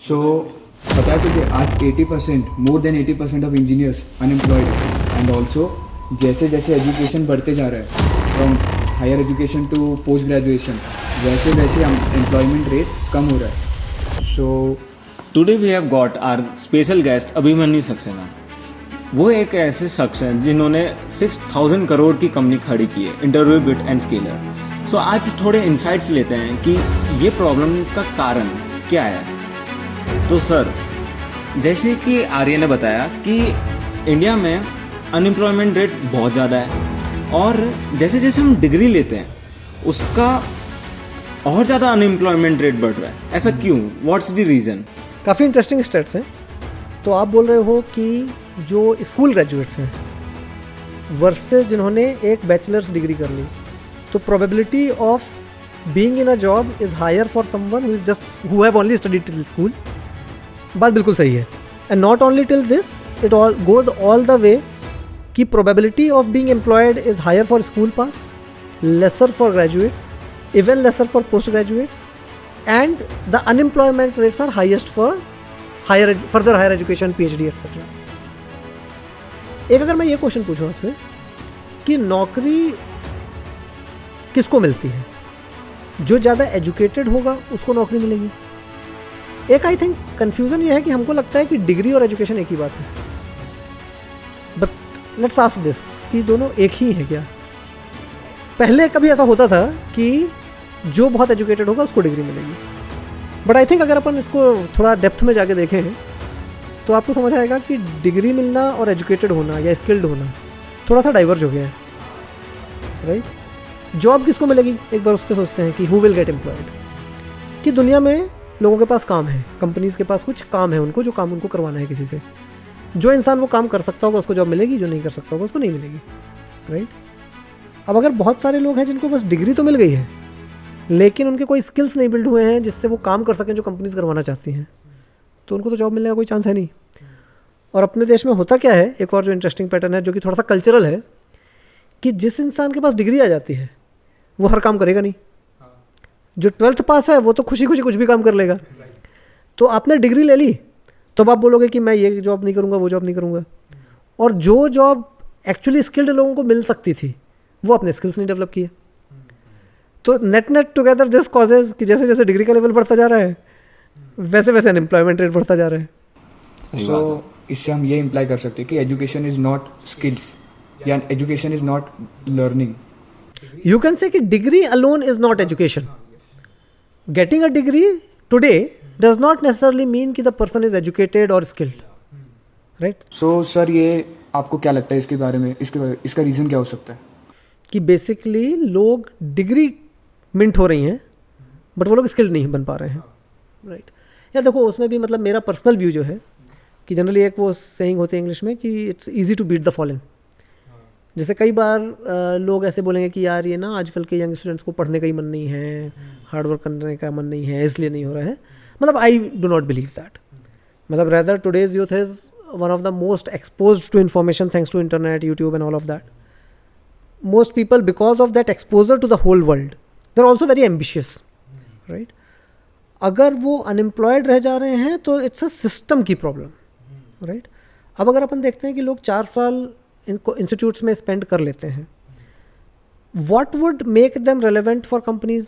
सो पता है तुझे आज 80% more than 80% of engineers unemployed and also जैसे जैसे एजुकेशन बढ़ते जा रहा है from higher education to post graduation वैसे वैसे एम्प्लॉयमेंट रेट कम हो रहा है. So today we have got our special guest Abhimanyu Saxena. वो एक ऐसे शख्स हैं जिन्होंने 6000 करोड़ की कंपनी खड़ी की है, इंटरव्यू बिट एंड स्केलर. सो आज थोड़े इंसाइट्स लेते हैं कि ये प्रॉब्लम का कारण क्या है. तो सर, जैसे कि आर्य ने बताया कि इंडिया में अनएम्प्लॉयमेंट रेट बहुत ज़्यादा है और जैसे जैसे हम डिग्री लेते हैं उसका और ज़्यादा अनएम्प्लॉयमेंट रेट बढ़ रहा है. ऐसा क्यों? What's the reason? काफ़ी इंटरेस्टिंग स्टेट्स हैं. तो आप बोल रहे हो कि जो स्कूल ग्रेजुएट्स हैं वर्सेस जिन्होंने एक बैचलर्स डिग्री कर ली, तो probability of being in a job is higher for someone who is just who have only studied till school. बात बिल्कुल सही है. And not only till this, it all goes all the way कि probability of being employed is higher for school pass, lesser for graduates, even lesser for postgraduates, and the unemployment rates are highest for further higher education, PhD etc. एक अगर मैं ये question पूछूं आपसे कि नौकरी किसको मिलती है, जो ज़्यादा एजुकेटेड होगा उसको नौकरी मिलेगी. एक आई थिंक कन्फ्यूज़न ये है कि हमको लगता है कि डिग्री और एजुकेशन एक ही बात है. बट लेट्स आस्क दिस कि दोनों एक ही हैं क्या. पहले कभी ऐसा होता था कि जो बहुत एजुकेटेड होगा उसको डिग्री मिलेगी. बट आई थिंक अगर अपन इसको थोड़ा डेप्थ में जाके देखें तो आपको समझ आएगा कि डिग्री मिलना और एजुकेटेड होना या स्किल्ड होना थोड़ा सा डाइवर्ज हो गया है. राइट? जॉब किसको मिलेगी, एक बार उस पर सोचते हैं कि हु विल गेट एम्प्लॉयड. कि दुनिया में लोगों के पास काम है, कंपनीज़ के पास कुछ काम है, उनको जो काम उनको करवाना है किसी से. जो इंसान वो काम कर सकता होगा उसको जॉब मिलेगी, जो नहीं कर सकता होगा उसको नहीं मिलेगी. राइट? अब अगर बहुत सारे लोग हैं जिनको बस डिग्री तो मिल गई है लेकिन उनके कोई स्किल्स नहीं बिल्ड हुए हैं जिससे वो काम कर सकें जो कंपनीज करवाना चाहती हैं, तो उनको तो जॉब मिलने का कोई चांस है नहीं. और अपने देश में होता क्या है, एक और जो इंटरेस्टिंग पैटर्न है जो कि थोड़ा सा कल्चरल है, कि जिस इंसान के पास डिग्री आ जाती है वो हर काम करेगा नहीं. जो 12th पास है वो तो खुशी खुशी कुछ भी काम कर लेगा. तो आपने डिग्री ले ली तो आप बोलोगे कि मैं ये जॉब नहीं करूँगा, वो जॉब नहीं करूँगा. और जो जॉब एक्चुअली स्किल्ड लोगों को मिल सकती थी वो अपने स्किल्स नहीं डेवलप किए. तो नेट टुगेदर दिस कॉजेज कि जैसे जैसे डिग्री का लेवल बढ़ता जा रहा है वैसे वैसे अनएम्प्लॉयमेंट रेट बढ़ता जा रहा है. सो इससे हम ये इम्प्लाई कर सकते हैं कि एजुकेशन इज़ नॉट स्किल्स या education is not learning. You can say कि degree alone is not education. Getting a degree today does not necessarily mean कि द पर्सन इज एजुकेटेड और स्किल्ड. राइट? सो सर ये आपको क्या लगता है इसके बारे में, इसका रीज़न क्या हो सकता है? कि बेसिकली लोग डिग्री मिंट हो रही हैं बट वो लोग स्किल्ड नहीं बन पा रहे हैं. राइट? यार देखो, उसमें भी मतलब मेरा पर्सनल व्यू जो है कि जनरली एक वो सेइंग होती है इंग्लिश में कि it's easy to beat the fallen. जैसे कई बार लोग ऐसे बोलेंगे कि यार ये ना आजकल के यंग स्टूडेंट्स को पढ़ने का ही मन नहीं है, हार्ड वर्क करने का मन नहीं है, इसलिए नहीं हो रहा है. मतलब I do not believe that. मतलब rather today's youth is one of the most exposed to information thanks to internet, YouTube and all of that. Most people, because of that exposure to the whole world, they're also very ambitious. Right? अगर वो unemployed रह जा रहे हैं तो it's a system की problem. Right? अब अगर अपन देखते हैं कि लोग 4 साल इनको इंस्टीट्यूट्स में स्पेंड कर लेते हैं, what would make them relevant for companies.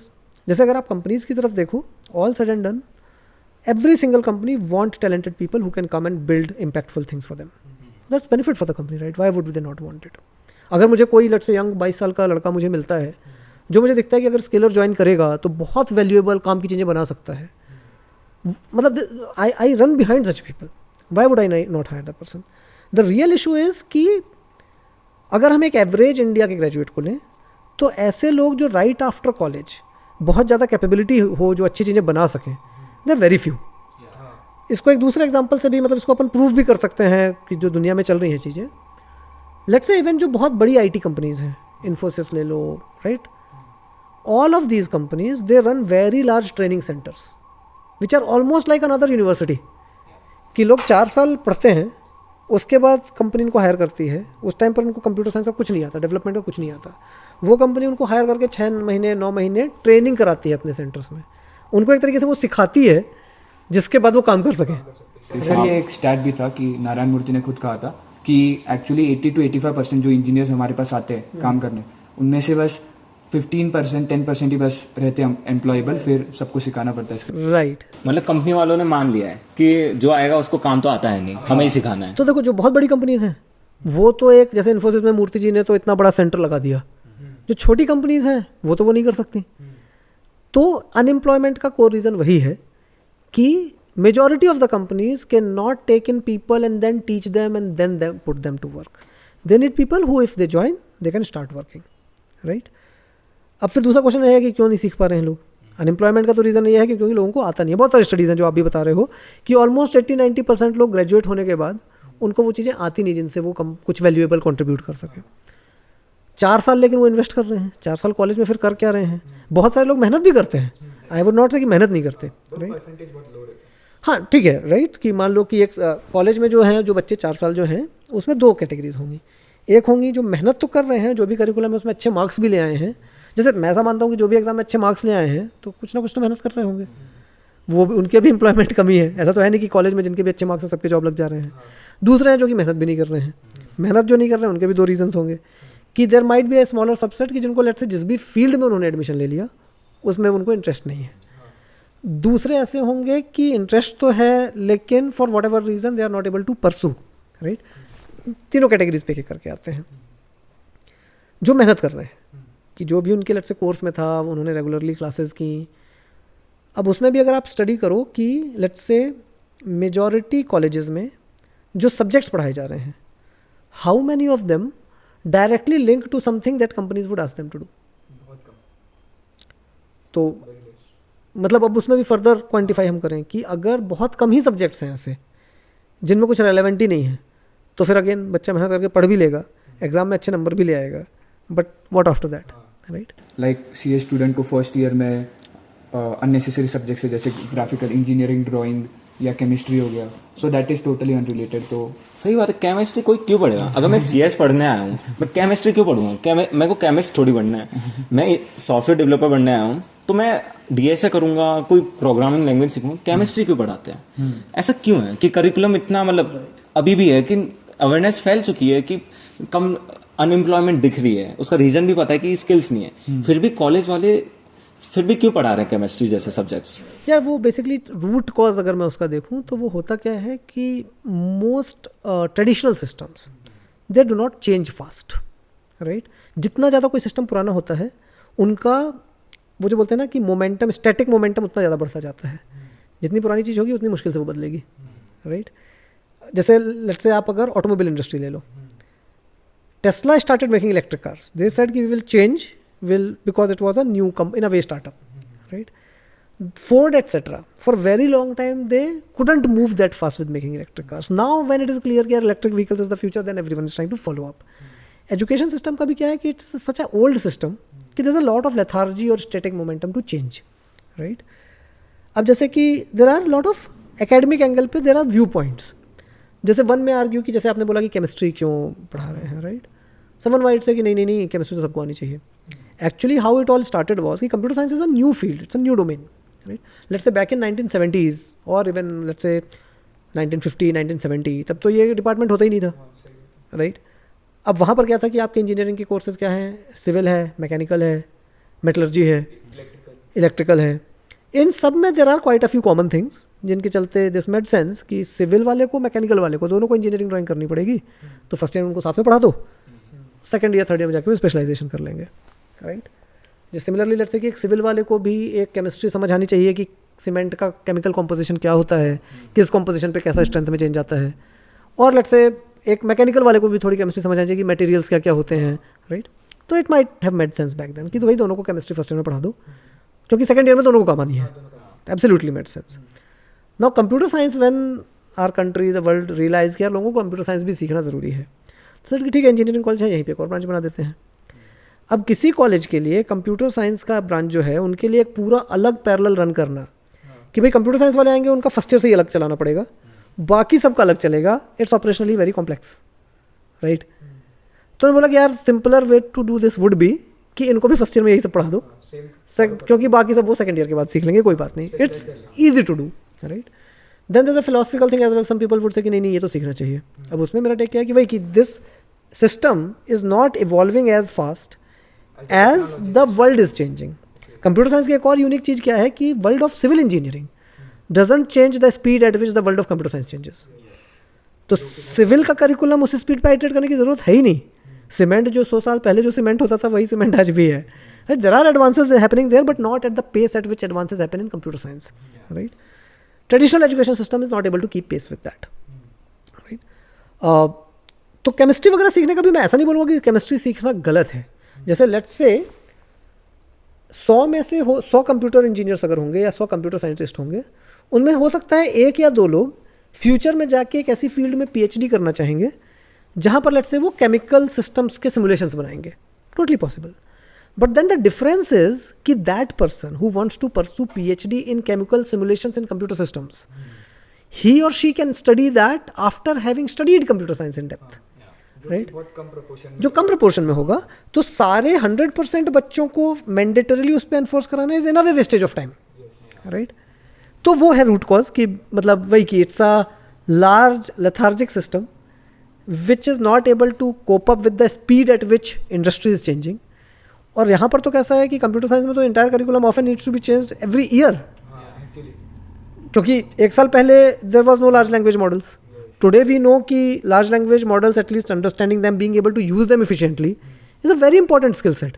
जैसे अगर आप कंपनीज की तरफ देखो, all said and done every single company want talented people who can come and build impactful things for them. That's benefit for the company. Right? Why would they not want it. अगर मुझे कोई let's say young 22 साल का लड़का मुझे मिलता है जो मुझे दिखता है कि अगर स्केलर ज्वाइन करेगा तो बहुत वैल्यूएबल काम की चीज़ें बना सकता है, मतलब I run behind such people. Why would I not hire the person. The real issue is कि अगर हम एक एवरेज इंडिया के ग्रेजुएट को लें तो ऐसे लोग जो राइट आफ्टर कॉलेज बहुत ज़्यादा कैपेबिलिटी हो, जो अच्छी चीज़ें बना सकें, दे आर वेरी फ्यू. इसको एक दूसरे एग्जाम्पल से भी मतलब इसको अपन प्रूव भी कर सकते हैं कि जो दुनिया में चल रही हैं चीज़ें. लेट्स से इवन जो बहुत बड़ी आईटी कंपनीज हैं, इन्फोसिस ले लो. Right? All of these companies they run very large training centres which are almost like another university. कि लोग 4 साल पढ़ते हैं, उसके बाद कंपनी उनको हायर करती है. उस टाइम पर उनको कंप्यूटर साइंस का कुछ नहीं आता, डेवलपमेंट का कुछ नहीं आता. वो कंपनी उनको हायर करके 6 महीने 9 महीने ट्रेनिंग कराती है अपने सेंटर्स में. उनको एक तरीके से वो सिखाती है जिसके बाद वो काम कर सकें। सर ये एक स्टैट भी था कि नारायण मूर्ति ने खुद कहा था कि एक्चुअली 80 to 85% जो इंजीनियर्स हमारे पास आते हैं काम करने, उनमें से बस 15% 10% ही बस रहते हैं एम्प्लॉयबल, फिर सबको सिखाना पड़ता है इसका। राइट। मतलब कंपनी वालों ने मान लिया है कि जो आएगा उसको काम तो आता है नहीं, हमें ही सिखाना है। तो देखो जो बहुत बड़ी कंपनीज हैं वो तो एक, जैसे इन्फोसिस में मूर्ति जी ने तो इतना बड़ा सेंटर लगा दिया, जो छोटी कंपनीज हैं वो नहीं कर सकती। तो अनएम्प्लॉयमेंट का कोर रीज़न वही है कि majority of the companies can not take in people and then teach them and then put them to work. They need people who if they join they can start working, right. अब फिर दूसरा question है कि क्यों नहीं सीख पा रहे हैं लोग। अनएम्प्लॉयमेंट का तो रीज़न ये है कि क्योंकि लोगों को आता नहीं है। बहुत सारी स्टडीज़ हैं जो आप भी बता रहे हो कि ऑलमोस्ट 80-90% लोग ग्रेजुएट होने के बाद उनको वो चीज़ें आती नहीं जिनसे वो कुछ वैल्यूएबल कंट्रीब्यूट कर सकें। 4 साल लेकिन वो इन्वेस्ट कर रहे हैं, 4 साल कॉलेज में फिर कर क्या रहे हैं। बहुत सारे लोग मेहनत भी करते हैं, आई वुड नॉट से कि मेहनत नहीं करते, राइट। हाँ ठीक है, राइट, कि मान लो कि एक कॉलेज में जो हैं जो बच्चे 4 साल जो हैं उसमें 2 कैटेगरीज होंगी। एक होंगी जो मेहनत तो कर रहे हैं, जो भी करिकुलम है उसमें अच्छे मार्क्स भी ले आए हैं। जैसे मैं ऐसा मानता हूँ कि जो भी एग्जाम में अच्छे मार्क्स ले आए हैं तो कुछ ना कुछ तो मेहनत कर रहे होंगे, वो भी उनके भी एम्प्लॉयमेंट कमी है। ऐसा तो है नहीं कि कॉलेज में जिनके भी अच्छे मार्क्स हैं सबके जॉब लग जा रहे हैं। दूसरे हैं जो कि मेहनत भी नहीं कर रहे हैं। मेहनत जो नहीं कर रहे हैं उनके भी 2 रीजंस होंगे कि there might be a smaller subset कि जिनको लेट्स से जिस भी फील्ड में उन्होंने एडमिशन ले लिया उसमें उनको इंटरेस्ट नहीं है। दूसरे ऐसे होंगे कि इंटरेस्ट तो है लेकिन for whatever reason they are not able to pursue, right. तीनों कैटेगरीज पे करके आते हैं। जो मेहनत कर रहे हैं कि जो भी उनके लेट्स से कोर्स में था उन्होंने रेगुलरली क्लासेस की। अब उसमें भी अगर आप स्टडी करो कि लेट्स से मेजॉरिटी कॉलेजेस में जो सब्जेक्ट्स पढ़ाए जा रहे हैं, how many of them directly link to something that companies would ask them to do. तो मतलब अब उसमें भी फर्दर क्वांटिफाई हम करें कि अगर बहुत कम ही सब्जेक्ट्स हैं ऐसे जिनमें कुछ रेलेवेंट ही नहीं है, तो फिर अगेन बच्चा मेहनत करके पढ़ भी लेगा, एग्जाम में अच्छे नंबर भी ले आएगा, but what after that, right. Like CA student को फर्स्ट ईयर में अननेसेसरी सब्जेक्ट्स है जैसे ग्राफिकल इंजीनियरिंग, ड्राइंग या केमिस्ट्री हो गया, सो दैट इज टोटली अनरिलेटेड। तो सही बात है, केमिस्ट्री कोई क्यों पढ़ेगा? अगर मैं सीएस पढ़ने आया हूँ मैं केमिस्ट्री क्यों पढ़ूंगा? मेरे को केमिस्ट थोड़ी बनना है, मैं सॉफ्टवेयर डेवलपर बनने आया हूँ तो मैं डीएसए करूंगा, कोई प्रोग्रामिंग लैंग्वेज सीखूंगा। केमिस्ट्री क्यों पढ़ाते हैं? ऐसा क्यों है कि करिकुलम इतना मतलब अभी भी है कि अवेयरनेस फैल चुकी है कि कम अनएम्प्लॉयमेंट दिख रही है, उसका रीजन भी पता है कि स्किल्स नहीं है, फिर भी कॉलेज वाले फिर भी क्यों पढ़ा रहे हैं केमिस्ट्री जैसे सब्जेक्ट्स? यार वो बेसिकली रूट कॉज अगर मैं उसका देखूं तो वो होता क्या है कि most traditional systems they do not change fast, right. जितना ज़्यादा कोई सिस्टम पुराना होता है उनका वो जो बोलते हैं ना कि मोमेंटम, स्टैटिक मोमेंटम उतना ज़्यादा बढ़ता जाता है। जितनी पुरानी चीज़ होगी उतनी मुश्किल से वो बदलेगी, राइट। जैसे लेट्स से आप अगर ऑटोमोबाइल इंडस्ट्री ले लो, Tesla started making electric cars, they said कि we will change because it was a new in a way startup, right? Ford etc. for very long time they couldn't move that fast with making electric cars. Now when it is clear that electric vehicles is the future, then everyone is trying to follow up. Education system का भी क्या है कि it's such a old system कि there's a lot of lethargy or static momentum to change, right? अब जैसे कि there are lot of academic angle पे there are viewpoints. जैसे वन में आर्ग्यू कि जैसे आपने बोला कि केमिस्ट्री क्यों पढ़ा रहे हैं, राइट। समवन वाइट से कि नहीं केमिस्ट्री तो सबको आनी चाहिए। Actually how it all started was कि computer science is a new field, it's a new domain, right? Let's say back in 1970s or even let's say 1950, 1970 तब तो ये डिपार्टमेंट होता ही नहीं था, राइट। अब वहाँ पर क्या था कि आपके इंजीनियरिंग के कोर्सेज क्या हैं, सिविल है, मैकेनिकल है, मेटलर्जी है, इलेक्ट्रिकल है। इन सब में there are quite a few common things जिनके चलते दिस मेड सेंस कि सिविल वाले को, मैकेनिकल वाले को, दोनों को इंजीनियरिंग ड्राइंग करनी पड़ेगी, तो फर्स्ट ईयर उनको साथ में पढ़ा दो, सेकेंड ईयर थर्ड ईयर में जाकर स्पेशलाइजेशन कर लेंगे, राइट। जैसे सिमिलरली लेट्स से कि एक सिविल वाले को भी एक केमिस्ट्री समझ आनी चाहिए कि सीमेंट का केमिकल कॉम्पोजिशन क्या होता है, किस कॉम्पोजिशन पे कैसा स्ट्रेंथ में चेंज आता है। और लेट्स से एक मैकेनिकल वाले को भी थोड़ी केमिस्ट्री समझ आनी चाहिए कि मटेरियल्स क्या क्या होते हैं, राइट। तो it might have made sense back then कि तो भाई दोनों को केमिस्ट्री फर्स्ट ईयर में पढ़ा दो क्योंकि सेकंड ईयर में दोनों को काम आनी है। Absolutely made sense. Now computer science when our country the world realize कि यार लोगों को कंप्यूटर साइंस भी सीखना ज़रूरी है, सर ठीक है इंजीनियरिंग कॉलेज है यहीं पे एक और ब्रांच बना देते हैं। अब किसी कॉलेज के लिए कंप्यूटर साइंस का ब्रांच जो है उनके लिए एक पूरा अलग पैरेलल रन करना कि भाई कंप्यूटर साइंस वाले आएंगे उनका फर्स्ट ईयर से ही अलग चलाना पड़ेगा, बाकी सबका अलग चलेगा, it's operationally very complex, right. तो उन्होंने बोला कि यार simpler way to do this would be कि इनको भी फर्स्ट ईयर में यही सब पढ़ा दो, क्योंकि बाकी सब वो सेकंड ईयर के बाद सीख लेंगे, कोई बात नहीं, it's easy to do, right. Then there is a philosophical thing as well, some people would say कि नहीं ये तो सीखना चाहिए। अब उसमें मेरा टेक क्या है कि भाई कि this system is not evolving as fast as the world is changing. Computer science की एक और यूनिक चीज़ क्या है कि world of civil engineering doesn't change the speed at which the world of computer science changes. तो civil का curriculum उस स्पीड पर इटरेट करने की जरूरत है ही नहीं। सीमेंट जो 100 साल पहले जो सीमेंट होता था वही सीमेंट आज भी है, right. There are advances happening there but not at the pace at which advances happen in computer science, right. Traditional education system is not able to keep pace with that, right. तो chemistry वगैरह सीखने का भी मैं ऐसा नहीं बोलूँगा कि केमिस्ट्री सीखना गलत है। जैसे लेट्स से 100 में से 100 कंप्यूटर इंजीनियर्स अगर होंगे या 100 कंप्यूटर साइंटिस्ट होंगे, उनमें हो सकता है 1 या 2 लोग फ्यूचर में जाके एक ऐसी फील्ड में PhD करना चाहेंगे जहाँ पर लेट्स से वो केमिकल सिस्टम्स के सिमुलेशंस बनाएंगे, totally possible. But then the difference is कि that person who wants to pursue PhD in chemical simulations in computer systems, he or she can study that after having studied computer science in depth, right. जो कम proportion में होगा, तो सारे 100% बच्चों को mandatorily उस पर एनफोर्स कराना is in a way wastage of time, right. तो वो है रूट कॉज कि मतलब वही कि it's a large lethargic system which is not able to cope up with the speed at which industry is changing. और यहाँ पर तो कैसा है कि कंप्यूटर साइंस में तो entire curriculum often needs to be changed every year, क्योंकि 1 साल पहले there was no large language models. Today we know कि large language models at least understanding them, being able to use them efficiently is a very important skill set.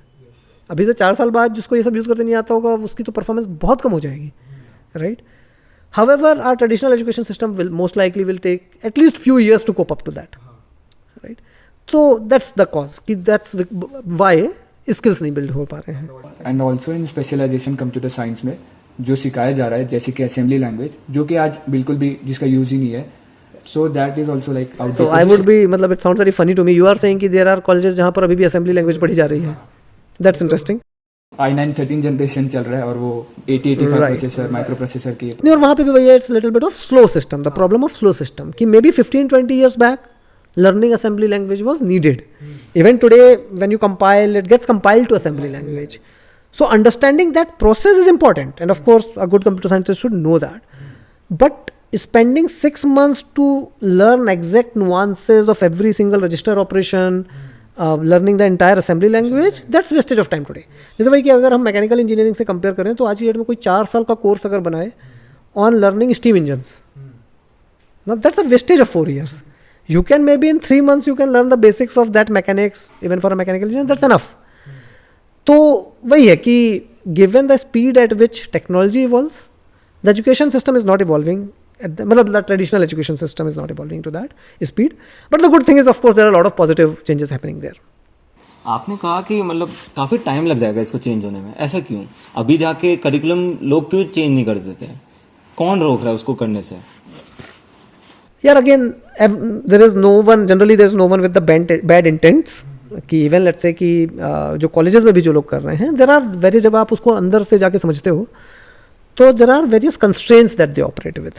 अभी से 4 साल बाद जिसको ये सब यूज़ करते नहीं आता होगा उसकी तो परफॉर्मेंस बहुत कम हो जाएगी, right. However, our traditional education system will most likely will take at least few years to cope up to that, right? So that's the cause कि that's why skills नहीं build हो पा रहे हैं। And also in specialization computer science में जो सिखाया जा रहा है जैसे कि असेंबली लैंग्वेज, जो कि आज बिल्कुल भी जिसका यूज ही नहीं है, so that is also like out. तो आई वुड बी मतलब it sounds very funny to me, you are saying कि देयर आर कॉलेजेस जहाँ पर अभी भी असेंबली लैंग्वेज पढ़ी जा रही है। That's interesting. i9 13 जनरेशन चल रहा है और वो 8085 प्रोसेसर माइक्रो प्रोसेसर की। नहीं, और वहाँ पे भी भैया it's little bit of slow system, the problem of slow system कि maybe 15-20 years back learning assembly language was needed. Even today when you compile, it gets compiled to assembly language. So understanding that process is important, and of course a good computer scientist should know that. But spending 6 months to learn exact nuances of every single register operation, learning the entire assembly language, that's wastage of time today. जैसे भाई कि अगर हम mechanical engineering से compare करें तो आज की डेट में कोई 4 साल का कोर्स अगर बनाए on learning steam engines, that's a wastage of 4 years. You can maybe in 3 months you can learn the basics of that mechanics, even for a mechanical engineer, that's enough. तो वही है कि given the speed at which technology evolves, the education system is not evolving. मतलब the traditional education system is not evolving to that speed. But the good thing is, of course, there are a lot of positive changes happening there. आपने कहा कि मतलब काफ़ी time लग जाएगा इसको change होने में, ऐसा क्यों? अभी जाके करिकुलम लोग क्यों चेंज नहीं कर देते? कौन रोक रहा है उसको करने से? यार again there is no one, generally there is no one with the bad intents. कि इवन लेट्स से कि जो कॉलेजेस में भी जो लोग कर रहे हैं, देर आर वेरी, जब आप उसको अंदर से जाके समझते हो तो there are various constraints that they operate with,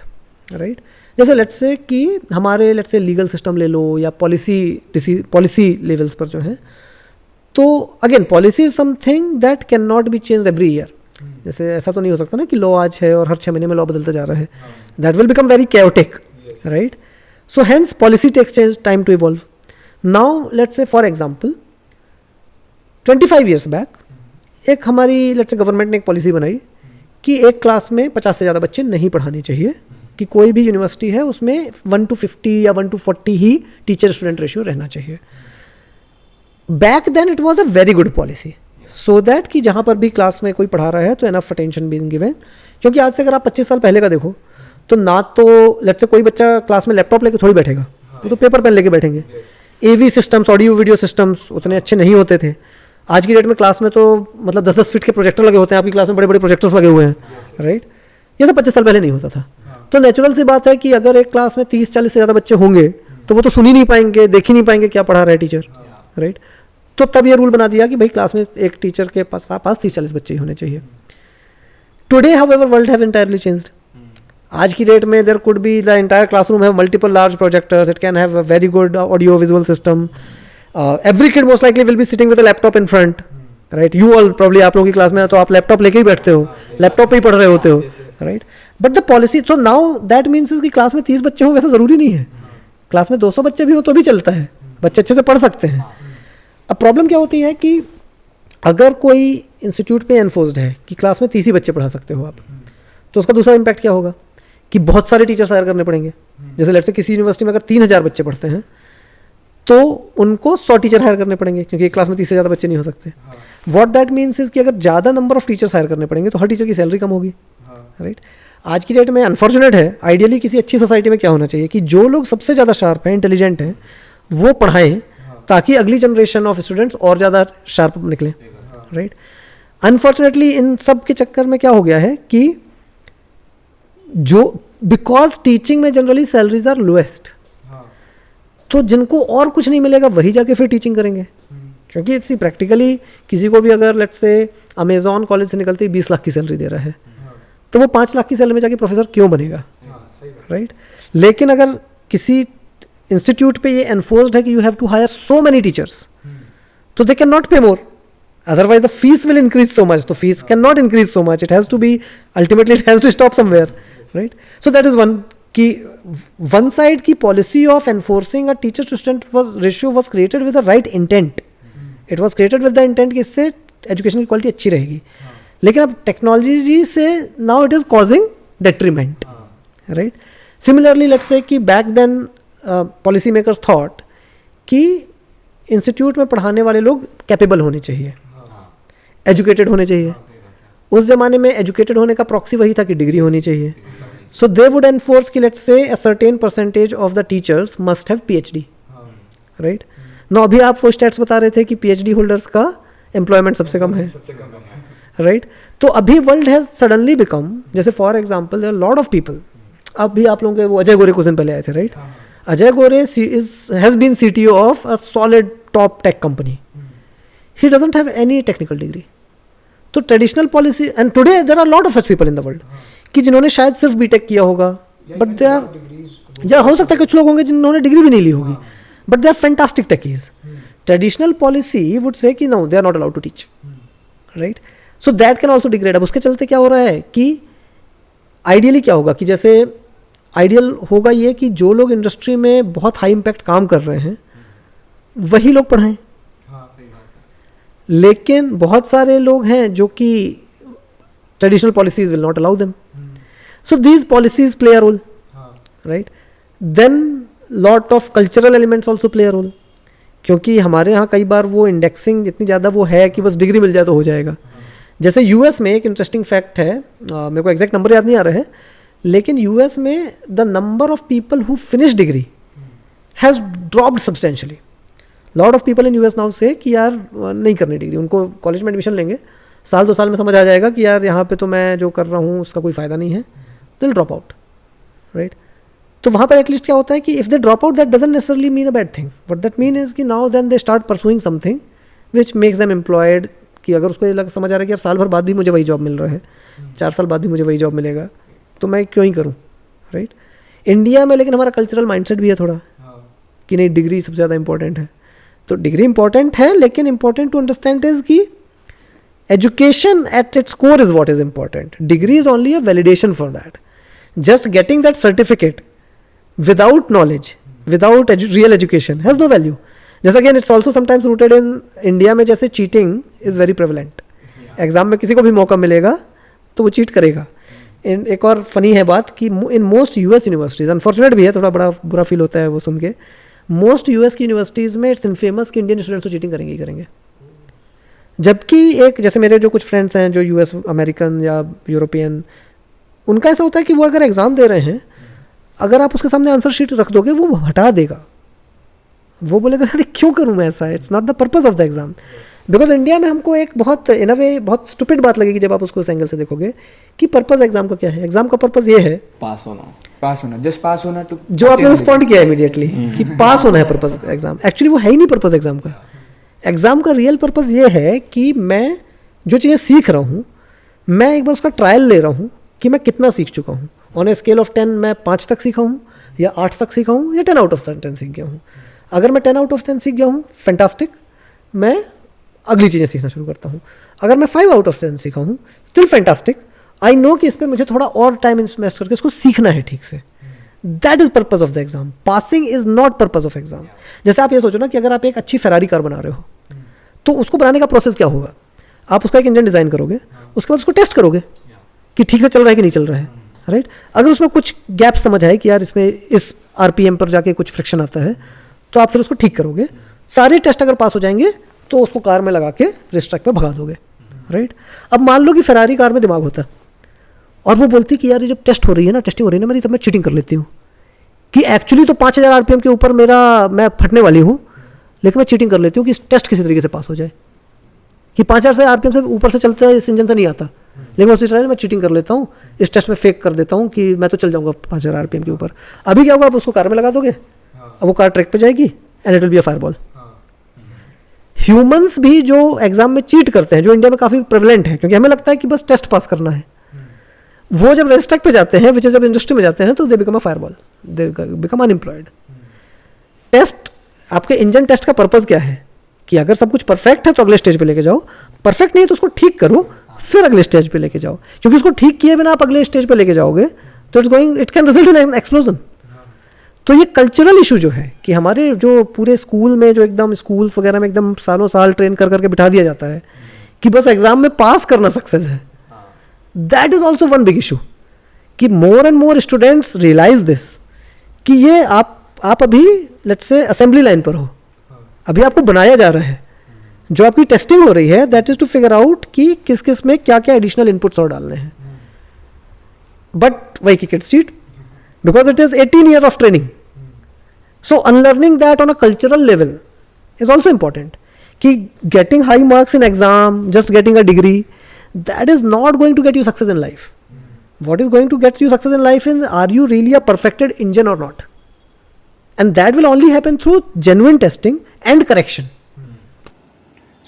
right. जैसे लेट्स से कि हमारे लेट्स से लीगल सिस्टम ले लो या पॉलिसी लेवल्स पर जो है, तो again policy is something that can not be changed every year. जैसे ऐसा तो नहीं हो सकता ना कि लॉ आज है और हर 6 महीने में लॉ बदलता जा रहा है, that will become very chaotic, right? So hence policy takes time to evolve. Now let's say for example 25 years back एक हमारी let's say गवर्नमेंट ने एक पॉलिसी बनाई कि एक क्लास में 50 से ज़्यादा बच्चे नहीं पढ़ाने चाहिए, कि कोई भी यूनिवर्सिटी है उसमें 1:50 या 1:40 ही टीचर स्टूडेंट रेशियो रहना चाहिए। Back then it was a very good policy, so that कि जहाँ पर भी क्लास में कोई पढ़ा रहा है तो एनफ अटेंशन बीइंग गिवन। क्योंकि आज से अगर आप 25 साल पहले का देखो तो ना तो लेट्स से कोई बच्चा क्लास में लैपटॉप लेके थोड़ी बैठेगा, वो तो पेपर पेन लेके बैठेंगे। AV systems, audio video systems उतने अच्छे नहीं होते थे। आज की डेट में क्लास में तो मतलब 10-10 फीट के प्रोजेक्टर लगे होते हैं, आपकी क्लास में बड़े बड़े प्रोजेक्टर्स लगे हुए हैं, राइट। ये सब 25 साल पहले नहीं होता था। तो नेचुरल सी बात है कि अगर एक क्लास में 30-40 से ज़्यादा बच्चे होंगे तो वो तो सुन ही नहीं पाएंगे, देख ही नहीं पाएंगे क्या पढ़ा रहा है टीचर, राइट। तो तब ये रूल बना दिया कि भाई क्लास में एक टीचर के पास 30-40 बच्चे ही होने चाहिए। Today however world have entirely changed. आज की डेट में there could be the entire classroom have multiple large projectors, it can have a very good audio visual system, every kid most likely will be sitting with a laptop in front, right. You all probably, आप लोगों की class में तो आप laptop लेके ही बैठते हो, laptop पे ही पढ़ रहे होते हो, right. But the policy, so now that means कि क्लास में 30 बच्चे हों वैसा ज़रूरी नहीं है, क्लास में 200 बच्चे भी हों तो भी चलता है, बच्चे अच्छे से पढ़ सकते हैं। अब प्रॉब्लम क्या होती है कि अगर कोई इंस्टीट्यूट पे एनफोर्स्ड है कि क्लास में 30 ही बच्चे पढ़ा सकते हो आप, तो उसका दूसरा इम्पैक्ट क्या होगा कि बहुत सारे टीचर्स हायर करने पड़ेंगे। जैसे लेट्स से किसी यूनिवर्सिटी में अगर 3000 बच्चे पढ़ते हैं तो उनको 100 टीचर हायर करने पड़ेंगे, क्योंकि एक क्लास में 30 से ज़्यादा बच्चे नहीं हो सकते। व्हाट दैट मीन्स इज कि अगर ज़्यादा नंबर ऑफ टीचर्स हायर करने पड़ेंगे तो हर टीचर की सैलरी कम होगी, राइट। आज की डेट में अनफॉर्चुनेट है, आइडियली किसी अच्छी सोसाइटी में क्या होना चाहिए कि जो लोग सबसे ज़्यादा शार्प हैं, इंटेलिजेंट हैं, वो पढ़ाएं ताकि अगली जनरेशन ऑफ स्टूडेंट्स और ज़्यादा शार्प निकलें, राइट। अनफॉर्चुनेटली इन सब के चक्कर में क्या हो गया है कि जो बिकॉज टीचिंग में जनरली सैलरीज आर लोएस्ट, तो जिनको और कुछ नहीं मिलेगा वही जाके फिर टीचिंग करेंगे, क्योंकि इट्स प्रैक्टिकली किसी को भी अगर लेट्स से अमेजॉन कॉलेज से निकलते ही 20 लाख की सैलरी दे रहा है तो वो 5 लाख की सैलरी में जाके प्रोफेसर क्यों बनेगा, राइट। लेकिन अगर किसी इंस्टीट्यूट पे ये एनफोर्स्ड है कि you have to hire so many teachers, तो दे कैन नॉट पे मोर, otherwise the fees will increase so much, so fees cannot increase so much, it has to be, ultimately it has to stop somewhere, right. So that is one कि one side की policy of enforcing a teacher to student ratio was created with the right intent, it was created with the intent कि इससे education की quality अच्छी रहेगी, लेकिन अब technology से now it is causing detriment, right. Similarly let's say कि back then policy makers thought कि इंस्टीट्यूट में पढ़ाने वाले लोग कैपेबल होने चाहिए, एजुकेटेड होने चाहिए। उस ज़माने में एजुकेटेड होने का प्रॉक्सी वही था कि डिग्री होनी चाहिए। सो दे वुड एनफोर्स कि let's say a certain percentage of the teachers must have PhD, right. No अभी आप वो स्टैट्स बता रहे थे कि पीएचडी होल्डर्स का एम्प्लॉयमेंट सबसे कम है, राइट। तो अभी वर्ल्ड हैज़ सडनली बिकम, जैसे for example there are lot of people, अभी आप लोगों के वो अजय गोरे कुछ दिन पहले आए थे, right. Ajay Gore has been CTO of a solid top tech company, he doesn't have any technical degree। तो traditional policy, and today there are lot of such people in the world कि जिन्होंने शायद सिर्फ बीटेक किया होगा, बट दे आर, या हो सकता है कुछ लोग होंगे जिन्होंने डिग्री भी नहीं ली होगी, but they are fantastic techies. Traditional policy would say कि no they are not allowed to teach, right. So that can also degrade. अब उसके चलते क्या हो रहा है कि आइडियली क्या होगा कि जैसे आइडियल होगा ये कि जो लोग इंडस्ट्री में बहुत हाई इम्पैक्ट काम कर रहे हैं वही लोग पढ़ाएं, लेकिन बहुत सारे लोग हैं जो कि traditional policies will not allow them, so these policies play a role, right. Then lot of cultural elements also play a role, क्योंकि हमारे यहाँ कई बार वो इंडेक्सिंग इतनी ज़्यादा वो है कि बस डिग्री मिल जाए तो हो जाएगा। जैसे यूएस में एक इंटरेस्टिंग फैक्ट है, मेरे को एग्जैक्ट नंबर याद नहीं आ रहा है, लेकिन यूएस में the number of people who finish degree has dropped substantially. Lot of people in US now से कि यार नहीं करनी डिग्री, उनको कॉलेज में एडमिशन लेंगे, 1-2 साल में समझ आ जाएगा कि यार यहाँ पे तो मैं जो कर रहा हूँ उसका कोई फ़ायदा नहीं है, they will drop out, right. तो वहाँ पर एटलीस्ट क्या होता है कि if they drop out that doesn't necessarily mean a bad thing, what that mean is कि now then they start pursuing something which makes them employed, कि अगर उसको ये समझ आ रहा है कि यार साल भर बाद भी मुझे वही जॉब मिल रहा है, 4 साल बाद भी मुझे वही जॉब मिलेगा, तो मैं क्यों ही करूँ, राइट। इंडिया में लेकिन हमारा कल्चरल माइंडसेट भी है थोड़ा कि नहीं डिग्री सबसे ज़्यादा इंपॉर्टेंट है। तो डिग्री इंपॉर्टेंट है, लेकिन इंपॉर्टेंट टू अंडरस्टैंड इज कि education at its core is what is important, degree is only a validation for that. Just getting that certificate without knowledge, without real education has no value. जैसा again it's also sometimes rooted in India में, जैसे cheating is very prevalent. Exam में किसी को भी मौका मिलेगा तो वो चीट करेगा। एक और फनी है बात कि in most US universities, unfortunate भी है, थोड़ा बड़ा बुरा फील होता है वो सुन के, मोस्ट यूएस की यूनिवर्सिटीज़ में इट्स इनफेमस कि इंडियन स्टूडेंट्स तो चीटिंग करेंगे ही करेंगे। जबकि एक जैसे मेरे जो कुछ फ्रेंड्स हैं जो यूएस अमेरिकन या यूरोपियन, उनका ऐसा होता है कि वो अगर एग्ज़ाम दे रहे हैं, अगर आप उसके सामने आंसर शीट रख दोगे वो हटा देगा, वो बोलेगा अरे क्यों करूँ मैं ऐसा, it's not the purpose of the exam. Because India में हमको एक बहुत इन अ वे बहुत स्टूपिड बात लगेगी जब आप उसको उस एंगल से देखोगे कि पर्पज़ एग्जाम का क्या है। एग्जाम का पर्पज़ ये है पास होना, जस्ट पास होना। तो जो आपने रिस्पॉन्ड किया इमीडिएटली कि पास होना है पर्पज़ एग्जाम, एक्चुअली वो है ही नहीं पर्पज़ एग्जाम का। एग्जाम का रियल पर्पज़ ये है कि मैं जो चीज़ें सीख रहा हूँ, मैं एक बार उसका ट्रायल ले रहा हूँ कि मैं कितना सीख चुका हूँ। ऑन ए स्केल ऑफ 10 मैं 5 तक सीखा हूँ, या 8 तक सीखा हूँ, या 10 आउट ऑफ 10 सीख गया हूँ। अगर मैं 10 आउट ऑफ 10 सीख गया हूँ, फैंटास्टिक, मैं अगली चीज़ें सीखना शुरू करता हूँ। अगर मैं 5 आउट ऑफ 10 सीखा हूँ, स्टिल फैंटास्टिक, आई नो कि इस पर मुझे थोड़ा और टाइम इन्वेस्ट करके इसको सीखना है ठीक से. That is purpose of the exam. Passing is not purpose of exam. जैसे आप ये सोचो ना कि अगर आप एक अच्छी फेरारी कार बना रहे हो तो उसको बनाने का प्रोसेस क्या होगा. आप उसका एक इंजन डिजाइन करोगे, उसके बाद उसको टेस्ट करोगे कि ठीक से चल रहा है कि नहीं चल रहा है, राइट. अगर उसमें कुछ गैप समझ आए कि यार इसमें इस आरपीएम पर जाके कुछ फ्रिक्शन आता है, तो आप फिर उसको ठीक करोगे. सारे टेस्ट अगर पास हो जाएंगे तो उसको कार में लगा के रेस ट्रैक पे भगा दोगे, राइट. अब मान लो कि फेरारी कार में दिमाग होता और वो बोलती कि यार ये जब टेस्ट हो रही है ना, टेस्टिंग हो रही है ना मेरी, तब मैं चीटिंग कर लेती हूँ कि एक्चुअली तो 5000 आरपीएम के ऊपर मैं फटने वाली हूँ, लेकिन मैं चीटिंग कर लेती हूँ कि इस टेस्ट किसी तरीके से पास हो जाए, कि 5000 से आरपीएम से ऊपर से चलता है, इस इंजन से नहीं आता, लेकिन उसी तरह से मैं चीटिंग कर लेता हूँ, इस टेस्ट में फेक कर देता हूँ कि मैं तो चल जाऊँगा 5000 आरपीएम के ऊपर. अभी क्या होगा, आप उसको कार में लगा दोगे, अब वो कार ट्रैक पे जाएगी and it will be a fireball. Humans भी जो एग्जाम में चीट करते हैं, जो इंडिया में काफ़ी प्रेवलेंट है, क्योंकि हमें लगता है कि बस टेस्ट पास करना है, वो जब रेस ट्रैक पे जाते हैं, विच जब इंडस्ट्री में जाते हैं, तो they become a fireball, they become unemployed. Test, आपके इंजन टेस्ट का पर्पज़ क्या है कि अगर सब कुछ परफेक्ट है तो अगले स्टेज पे लेके जाओ, परफेक्ट नहीं है तो उसको ठीक करो, फिर अगले स्टेज पे लेके जाओ. क्योंकि उसको ठीक किए बिना आप अगले स्टेज पे लेके जाओगे तो it can result in explosion. तो ये कल्चरल इशू जो है कि हमारे जो पूरे स्कूल में, जो एकदम स्कूल्स वगैरह में एकदम सालों साल ट्रेन कर करके बिठा दिया जाता है कि बस एग्जाम में पास करना सक्सेस है, that is also one big issue. कि more and more students realize this कि ये आप अभी लेट्स से असेंबली लाइन पर हो, अभी आपको बनाया जा रहा है, जो आपकी टेस्टिंग हो रही है that is to figure out कि किस किस में क्या क्या एडिशनल इनपुट्स और डालने हैं. But why kick it cheat, because it is 18 years of training. So unlearning that on a cultural level is also important. कि getting high marks in exam, just getting a degree, that is not going to get you success in life. What is going to get you success in life is, are you really a perfected engine or not? And that will only happen through genuine testing and correction.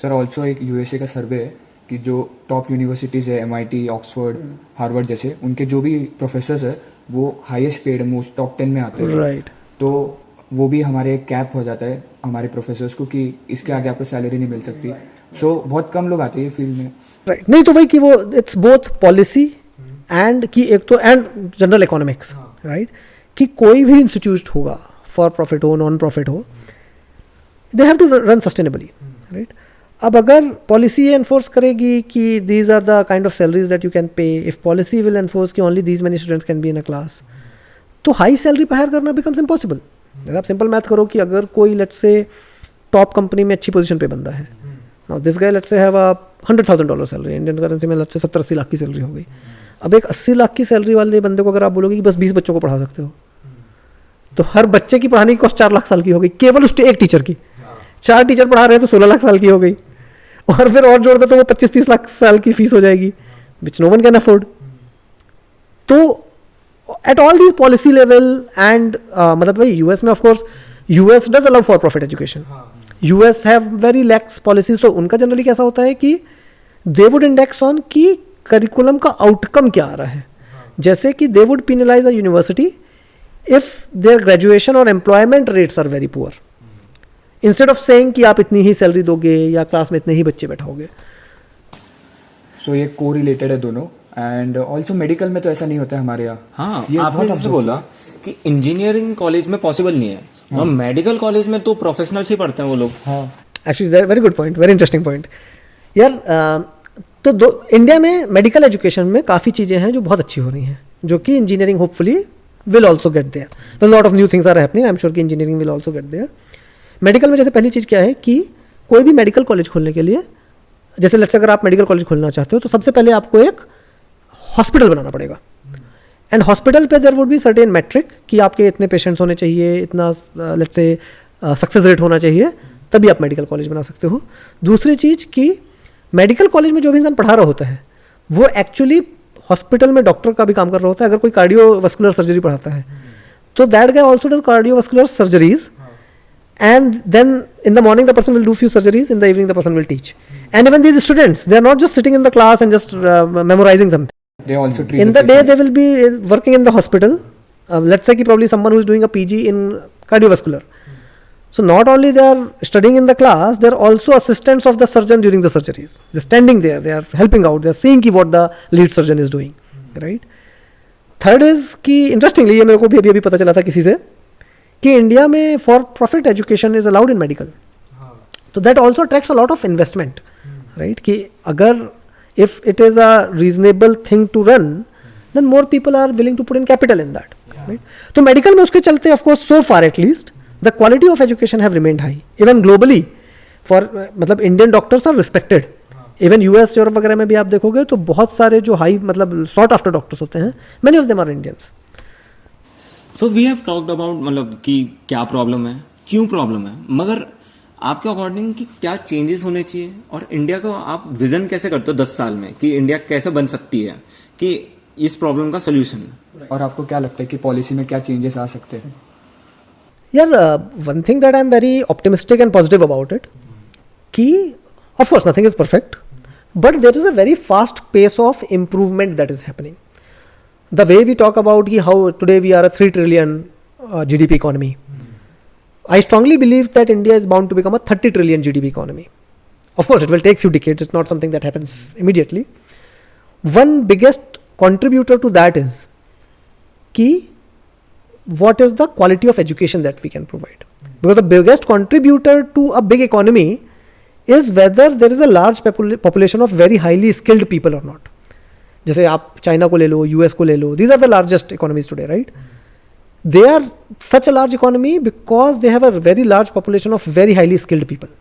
Sir also एक USA का सर्वे है कि जो top universities है, MIT, Oxford, Harvard जैसे, उनके जो भी प्रोफेसर्स है वो हाईएस्ट पेड मोस्ट टॉप 10 में आते हैं, राइट. तो वो भी हमारे कैप हो जाता है हमारे प्रोफेसर्स को कि इसके आगे आपको सैलरी नहीं मिल सकती. सो बहुत कम लोग आते हैं फील्ड में, राइट. नहीं तो भाई कि वो इट्स बोथ पॉलिसी एंड कि एक तो एंड जनरल इकोनॉमिक्स, राइट. कि कोई भी इंस्टीट्यूट होगा, फॉर प्रॉफिट हो, नॉन प्रॉफिट हो, they have to run sustainably, right. अब अगर पॉलिसी एनफोर्स करेगी कि these are the kind of salaries that you can pay, if policy will enforce कि only these many students can be in a class, तो high salary पे hire करना becomes impossible. आप simple math करो कि अगर कोई लेट्स से टॉप कंपनी में अच्छी पोजीशन पे बंदा है, now this guy let's say have a $100,000 salary, Indian currency में लेट्स से 70-80 लाख की सैलरी हो गई. अब एक 80 लाख की सैलरी वाले बंदे को अगर आप बोलोगे कि बस 20 बच्चों को पढ़ा सकते हो, तो हर बच्चे की पढ़ाने की कॉस्ट 4 लाख साल की हो गई, केवल उस एक टीचर की. 4 टीचर पढ़ा रहे हैं तो 16 लाख साल की हो गई, और फिर और जोड़ दो तो वो 25-30 लाख साल की फीस हो जाएगी, which no one can afford. तो at all these policy level and मतलब भाई यूएस में of course US does allow for profit education, US have very lax policies. तो उनका जनरली कैसा होता है कि दे वुड इंडेक्स ऑन कि करिकुलम का आउटकम क्या आ रहा है. जैसे कि they would penalize a university if their graduation और employment rates are very poor, instead of saying कि आप इतनी ही सैलरी दोगे या क्लास में इतने ही बच्चे बैठाओगे. सो ये को रिलेटेड है दोनों. एंड ऑल्सो मेडिकल में तो ऐसा नहीं होता है हमारे यहाँ. हाँ, ये आपने बहुत जैसे बोला कि इंजीनियरिंग कॉलेज में पॉसिबल नहीं है, और मेडिकल कॉलेज में तो प्रोफेशनल्स ही पढ़ते हैं वो लोग. हाँ, actually very good point, very interesting point यार. तो इंडिया में मेडिकल एजुकेशन में काफ़ी चीज़ें हैं जो बहुत अच्छी हो रही हैं, जो कि engineering hopefully will also get there. Well lot of new things are happening, I am sure कि engineering will also get there. Medical में जैसे पहली चीज़ क्या है कि कोई भी मेडिकल कॉलेज खोलने के लिए, जैसे लेट्स अगर आप मेडिकल कॉलेज खोलना चाहते हो तो सबसे पहले आपको एक हॉस्पिटल बनाना पड़ेगा. एंड हॉस्पिटल पे there would be certain metric कि आपके इतने पेशेंट्स होने चाहिए, इतना लेट्स से सक्सेस रेट होना चाहिए, तभी आप मेडिकल कॉलेज बना सकते हो. दूसरी चीज़ कि मेडिकल कॉलेज में जो भी इंसान पढ़ा रहा होता है वो एक्चुअली हॉस्पिटल में डॉक्टर का भी काम कर रहा होता है. अगर कोई कार्डियोवास्कुलर सर्जरी पढ़ाता है तो that guy also does cardiovascular surgeries, and then in the morning the person will do few surgeries, in the evening the person will teach. And even these students, they are not just sitting in the class and just memorizing something. they also treat In the day they will be working in the hospital. Let's say कि probably someone who is doing a PG in cardiovascular. So not only they are studying in the class, they are also assistants of the surgeon during the surgeries. They are standing there, they are helping out, they are seeing what the lead surgeon is doing. Right. Third is कि interestingly, ये मेरे को भी अभी पता चला था किसी से, कि इंडिया में for profit education is allowed in medical. तो that also attracts a lot of investment, right. कि अगर if it is a reasonable thing to run, then more people are willing to put in capital in that, right. तो medical में उसके चलते of course so far at least the quality of education have remained high even globally. For मतलब Indian doctors are respected. Even US Europe वगैरह में भी आप देखोगे तो बहुत सारे जो हाई मतलब सॉट आफ्टर डॉक्टर्स होते हैं, many of them are Indians. So we have talked about मतलब कि क्या प्रॉब्लम है, क्यों प्रॉब्लम है, मगर आपके अकॉर्डिंग कि क्या चेंजेस होने चाहिए और इंडिया को आप विजन कैसे करते हो 10 साल में कि इंडिया कैसे बन सकती है कि इस प्रॉब्लम का सोल्यूशन. और आपको क्या लगता है कि पॉलिसी में क्या चेंजेस आ सकते हैं? यार one thing that I am very optimistic and positive about it कि of course nothing is perfect, but there is a very fast pace of improvement that is happening. The way we talk about कि how today we are a 3 trillion GDP economy. I strongly believe that India is bound to become a 30 trillion GDP economy. Of course, it will take few decades. It's not something that happens immediately. One biggest contributor to that is ki what is the quality of education that we can provide. Because the biggest contributor to a big economy is whether there is a large population of very highly skilled people or not. जैसे आप China को ले लो, US को ले लो, these are the largest economies today, right? They are such a large economy because they have a very large population of very highly skilled people,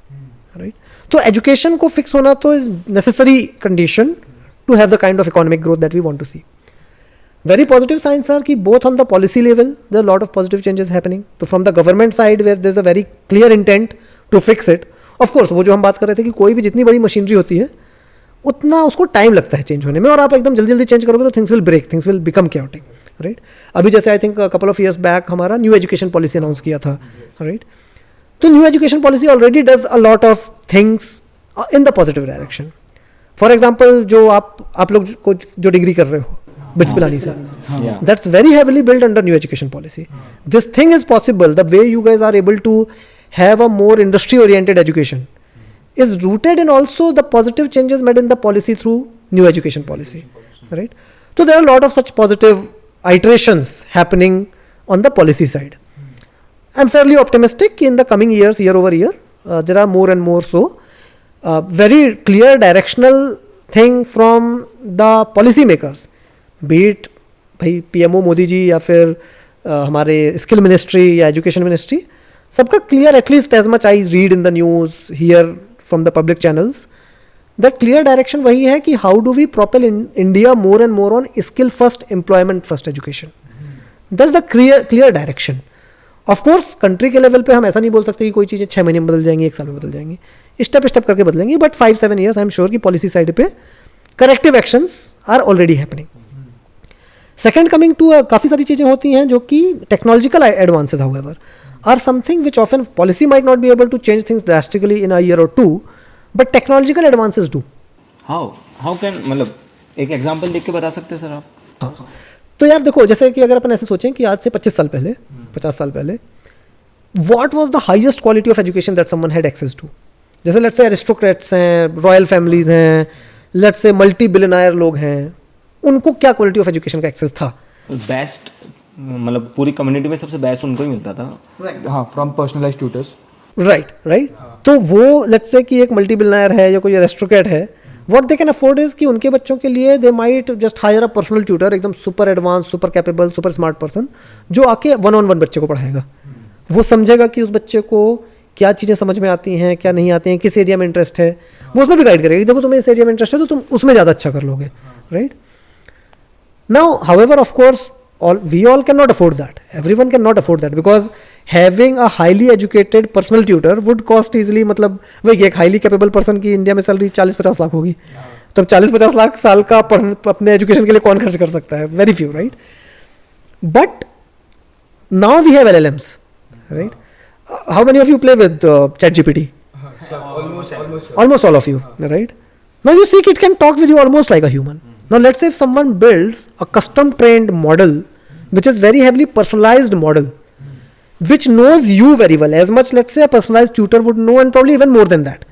right? तो education को fix होना तो is necessary condition to have the kind of economic growth that we want to see. Very positive signs are कि both on the policy level there are a lot of positive changes happening. तो from the government side where there is a very clear intent to fix it, of course वो जो हम बात कर रहे थे कि कोई भी जितनी बड़ी मशीनरी होती है उतना उसको टाइम लगता है चेंज होने में, और आप एकदम जल्दी जल्दी चेंज करोगे तो things will break, things will become chaotic, right. अभी जैसे I think couple of years back हमारा न्यू एजुकेशन पॉलिसी अनाउंस किया था, राइट. तो new education policy already does a lot of things in the positive direction. For example जो आप लोग को जो डिग्री कर रहे हो बिट्स पिलानी से, that's very heavily build under new education policy. This thing is possible the way you guys are able to have a more industry oriented education is rooted in also the positive changes made in the policy through new education policy, right. So there are a lot of such positive iterations happening on the policy side. I'm fairly optimistic in the coming years, year over year, there are more and more so very clear directional thing from the policy makers, be it भाई PMO Modi ji या फिर हमारे skill ministry या education ministry, सबका clear at least as much I read in the news here from the public channels, that clear direction वही है कि how do we propel in India more and more on skill first, employment first education. That's the clear direction. Of course country के level पे हम ऐसा नहीं बोल सकते कि कोई चीज़ें 6 महीने में बदल जाएंगी, 1 साल में बदल जाएंगी, स्टेप स्टेप करके बदलेंगी, but 5-7 years I am sure कि पॉलिसी साइड पे corrective actions are already happening. Second coming to काफ़ी सारी चीज़ें होती हैं जो कि technological advances however are something which often policy might not be able to change things drastically in a year or two, but technological advances do. How can मतलब एक example देख के बता सकते हैं सर आप? हाँ, तो यार देखो जैसे कि अगर अपन ऐसे सोचें कि आज से 25 साल पहले 50 साल पहले what was the highest quality of education that someone had access to? जैसे let's say aristocrats हैं, royal families हैं, let's say multi billionaire लोग हैं, उनको क्या क्वालिटी ऑफ एजुकेशन का एक्सेस था? बेस्ट मतलब पूरी कम्युनिटी में सबसे बेस्ट उनको ही मिलता था, हाँ, फ्रॉम पर्सनलाइज्ड ट्यूटर्स, राइट. तो वो लेट्स से कि एक मल्टी बिलियनर है या कोई एरिस्टोक्रेट है, what they can afford is कि उनके बच्चों के लिए they might just hire a personal tutor, एकदम super advance, super capable, super smart person जो आके 1-on-1 बच्चे को पढ़ाएगा. वो समझेगा कि उस बच्चे को क्या चीज़ें समझ में आती हैं, क्या नहीं आती हैं, किस एरिया में इंटरेस्ट है, वो उसमें भी गाइड करेगा. देखो तुम्हें इस एरिया में इंटरेस्ट है तो तुम उसमें ज़्यादा अच्छा कर लोगे, right. Now however of course we all cannot afford that. Everyone cannot afford that because having a highly educated personal tutor would cost easily, मतलब वही एक highly capable person की इंडिया में सैलरी 40-50 लाख होगी, तो 40-50 लाख साल का अपने एजुकेशन के लिए कौन खर्च कर सकता है? Very few, right? But now we have LLMs, right? How many of you play with ChatGPT? Almost all of you, right? Now you see it can talk with you almost like a human. Now let's say if someone builds a custom trained model which is very heavily personalized model which knows you very well, as much let's say a personalized tutor would know and probably even more than that,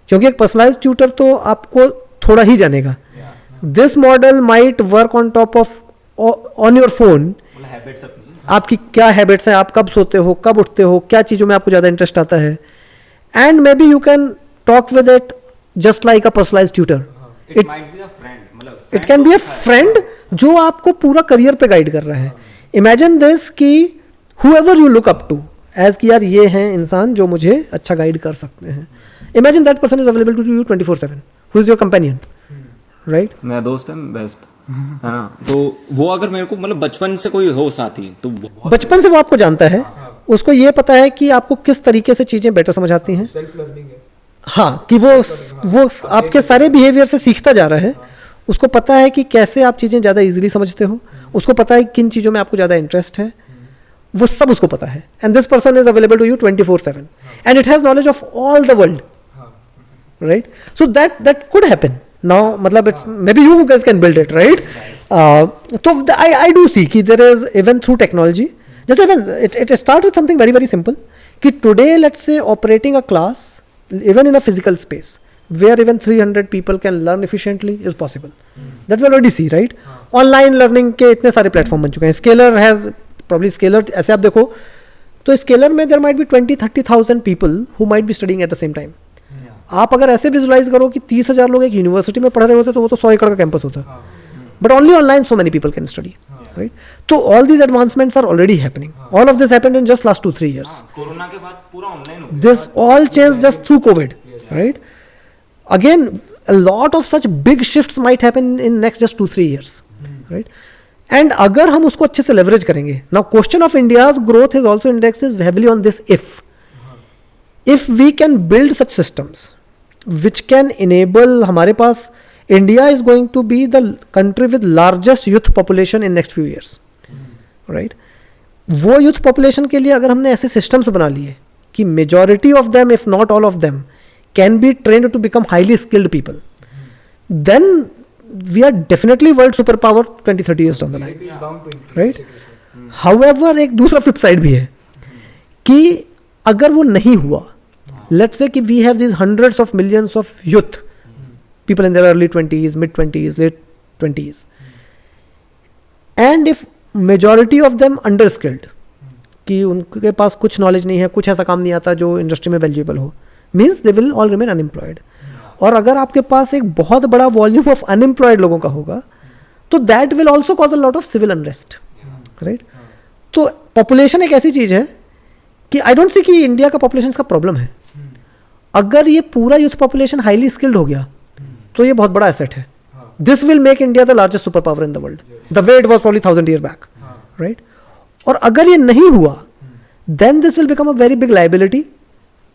क्योंकि एक personalized tutor तो आपको थोड़ा ही जानेगा, this model might work on top of on your phone. आपकी क्या habits हैं, आप कब सोते हो, कब उठते हो, क्या चीज़ों में आपको ज़्यादा इंटरेस्ट आता है, and may be you can talk with it just like a personalised tutor. It might be a friend, it can be a friend जो आपको पूरा करियर पे गाइड कर रहा है. इमेजिन दिस कि whoever you look up to as कि यार ये हैं इंसान जो मुझे अच्छा गाइड कर सकते हैं. Imagine that person is available to you 24/7 who is your companion, right. मेरा दोस्त है बेस्ट है ना. तो वो अगर मेरे को मतलब बचपन से कोई हो साथी तो बचपन से वो आपको जानता है, उसको ये पता है कि आपको किस तरीके से चीज़ें बेटर समझ आती हैं. सेल्फ लर्निंग है. हाँ, कि वो आपके सारे बिहेवियर से सीखता जा रहा है. उसको पता है कि कैसे आप चीज़ें ज़्यादा इजीली समझते हो, उसको पता है किन चीज़ों में आपको ज़्यादा इंटरेस्ट है, वो सब उसको पता है. And this person is available to you 24/7 and it has knowledge of all the world, right. So that could happen now. मतलब it's maybe you guys can build it, right. तो I do see कि there is even through technology, जैसे even it start with something very very simple कि today let's say operating a class even in a physical space where even 300 people can learn efficiently is possible. That we already see, right. Online learning के इतने सारे platform बन चुके हैं. Scalar has probably Scalar, ऐसे आप देखो तो Scalar में there might be 20-30,000 people who might be studying at the same time. आप अगर ऐसे विजुलाइज करो कि 30,000 लोग एक यूनिवर्सिटी में पढ़ रहे होते तो वो तो 100 एकड़ का कैंपस होता. But only online so many people can study, right. तो all these advancements are already happening. All of this happened in just last 2-3 years. Corona के बाद पूरा ऑनलाइन हो गया. This all changed just through COVID, right. Again, a lot of such big shifts might happen in next just 2-3 years, right. And अगर हम उसको अच्छे से leverage करेंगे. Now question of India's growth is also indexed is heavily on this if we can build such systems which can enable, हमारे पास India is going to be the country with largest youth population in next few years, right. वो youth population के लिए अगर हमने ऐसे systems बना लिए कि majority of them if not all of them can be trained to become highly skilled people, then we are definitely world superpower 20-30 years down the line, right. However एक दूसरा flip side भी है कि अगर वो नहीं हुआ, let's say कि we have these hundreds of millions of youth people in their early 20s, mid 20s, late 20s, and if majority of them underskilled कि उनके पास कुछ नॉलेज नहीं है, कुछ ऐसा काम नहीं आता जो इंडस्ट्री में वैल्यूएबल हो, means they will all remain unemployed. और अगर आपके पास एक बहुत बड़ा वॉल्यूम ऑफ अनएम्प्लॉयड लोगों का होगा तो that will also cause a lot of civil unrest, right. तो पॉपुलेशन एक ऐसी चीज़ है कि आई डोंट सी कि इंडिया का पॉपुलेशन का प्रॉब्लम है. अगर ये पूरा यूथ पॉपुलेशन हाईली स्किल्ड हो गया तो ये बहुत बड़ा एसेट है. This will make India the largest super power in the world the way it was probably 1000 years back, right. और अगर ये नहीं हुआ then this will become a very big liability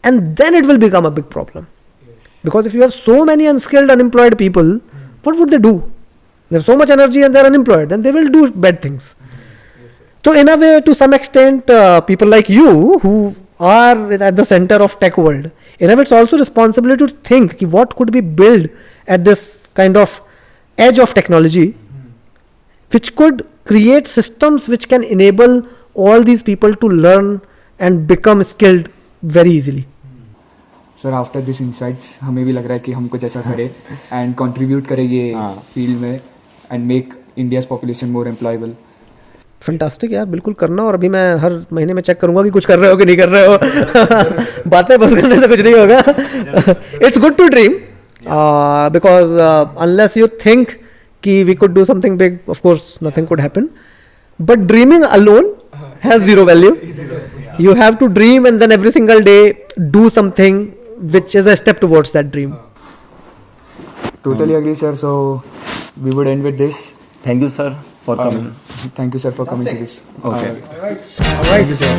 and then it will become a big problem, because if you have so many unskilled unemployed people, what would they do? There's so much energy and they're unemployed, then they will do bad things. So in a way, to some extent, people like you who are at the center of tech world, in a way it's also responsibility to think ki what could be built at this kind of edge of technology which could create systems which can enable all these people to learn and become skilled very easily. Sir after this insights हमें भी लग रहा है कि हम कुछ ऐसा करें एंड कंट्रीब्यूट करें ये फील्ड में and make India's population more employable. Fantastic यार, बिल्कुल करना. और अभी मैं हर महीने में चेक करूंगा कि कुछ कर रहे हो कि नहीं कर रहे हो. बातें बस करने से कुछ नहीं होगा. It's good to dream because unless you think कि we could do something big, of course nothing could happen. But dreaming alone has zero value. You have to dream and then every single day do something which is a step towards that dream. Totally agree, sir. So we would end with this. Thank you, sir, for coming. Thank you, sir, for coming to this. Okay. All right. Thank you, sir.